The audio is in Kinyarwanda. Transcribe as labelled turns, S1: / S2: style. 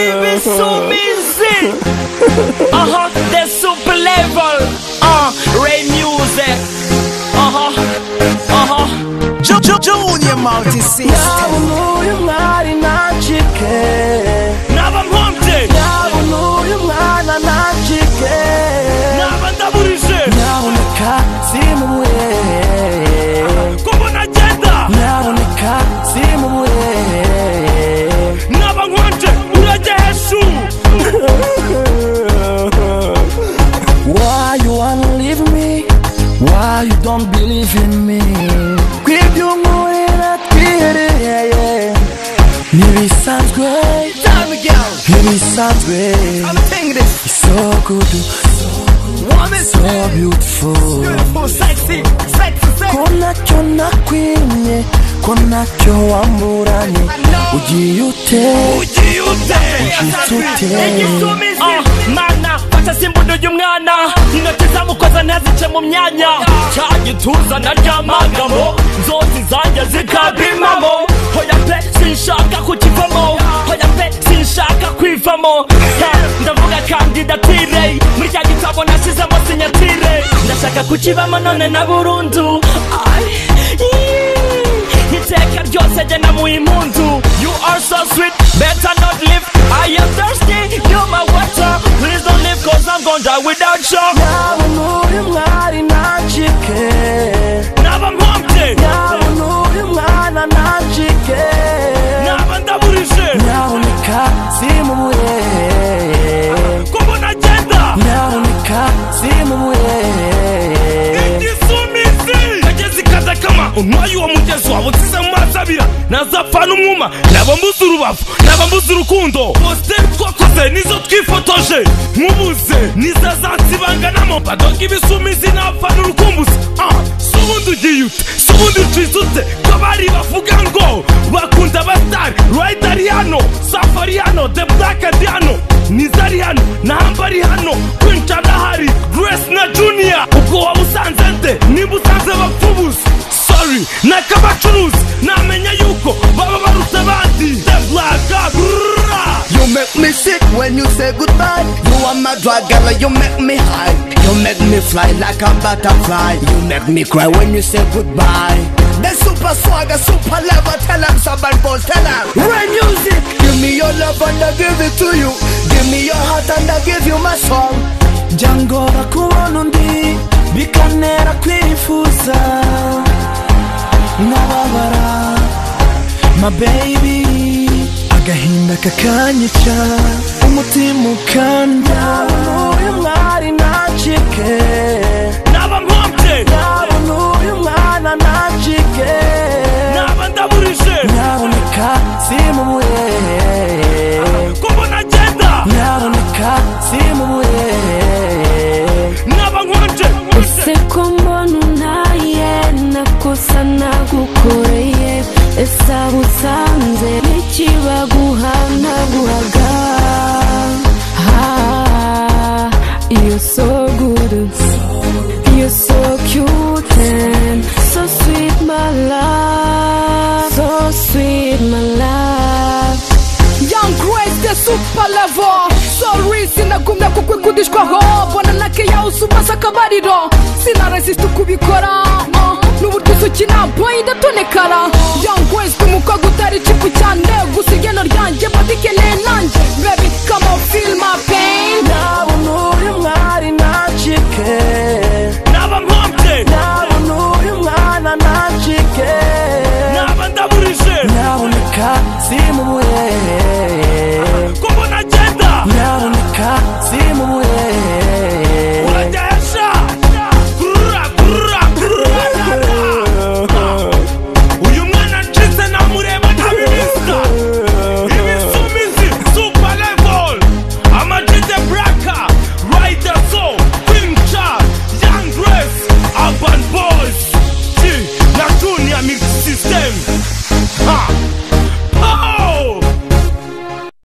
S1: Ibisumizi. The super level. Ray music.
S2: Junior multi-system.
S3: Uyu mwari nacike.
S1: Naba mpombe.
S3: Uyu mwana nacike.
S1: Naba ndaburije.
S3: Nyaboneka simubure.
S1: Kubona agenda.
S3: Nyaboneka simubure.
S1: Naba nkonje urajya heshu.
S3: Why you wanna leave me? Why you don't believe in me? Kwibyumurira twireye. Nibisanzwe. Nibisanzwe. It's so good. So beautiful.
S1: Sexy.
S3: Konacyo nakwimye. Konacyo wamburanye. Ugiye ute?
S1: Mana fata simbundo y'umwana inoti zamukoza ntazice mu myanya cya gituza naryamagamo zose zanjye zikabimamo hoya pe sinshaka kukivamo hoya pe sinshaka kwivamo ndavuga kandidatire muri cya gitabo nashyizemo sinyatire ndashaka kukibamo none na burundu iteka ryose jye namuha impundu. You are so sweet, better not live. I am thirsty, you're my water. Please don't leave cause I'm gonna die without you.
S3: Uyu mwari nacike.
S1: Naba mpombe.
S3: Uyu mwana nacike.
S1: Naba ndaburije.
S3: Nyaboneka simubure.
S1: Kubona agenda.
S3: Nyaboneka simubure.
S1: Igisumizi kagezi kadakama untwaye uwo mugezi waba utsize mu mazi abira nazapfa n'umwuma naba mbuze urubavu naba mbuze urukundo positeri twakoze nizo twifotoje nkubuze nizo zansibanganamo badoga ibisumizi napfa n'urukumbuzi s'ubundi ugiye ute s'ubundi ucizutse ko bari bavuga ngo bakunda abasitari Ride ari hano Safa ari hano The Black ari hano Niza ari hano Namba ari hano Queen arahari Grace na Junior ubwo waba usanze nde nimba usanze bapfubuze sorry nakabacuruzi namenya yuko baba baruta abandi The Black
S2: You make me sick when you say goodbye. You are my drug girl, you make me high. You make me fly like a butterfly. You make me cry when you say goodbye. The super swagger, super level, tell them somebody boss, tell them. Ray music, give me your love and I give it to you. Give me your heart and I give you my song.
S3: Jango bakubona undi bikanera kwifuza nababara my baby agahinda kakanyica umutima ukanda uyu mwari nacike
S1: naba mpombe
S3: uyu mwana nacike
S1: naba ndaburije
S3: nyaboneka simubure
S1: kubona agenda
S3: nyaboneka simubure
S1: naba nkonje
S4: ese ko mbona untaye nakosa nagukoreye ese abo usanze n'ikibaguha naguhaga you're so good, you're so cute and so sweet my love, so sweet my love.
S5: Young Grace the super level. Sorry sinagumya kukwikudishwaho bona nake yausubasa akabariro sinaresist kubikora n'uburyo usukina boy idatonekara. Young Grace umukobwa utari cipu cyane gusa igeno ryanjye badikeneye nanjye baby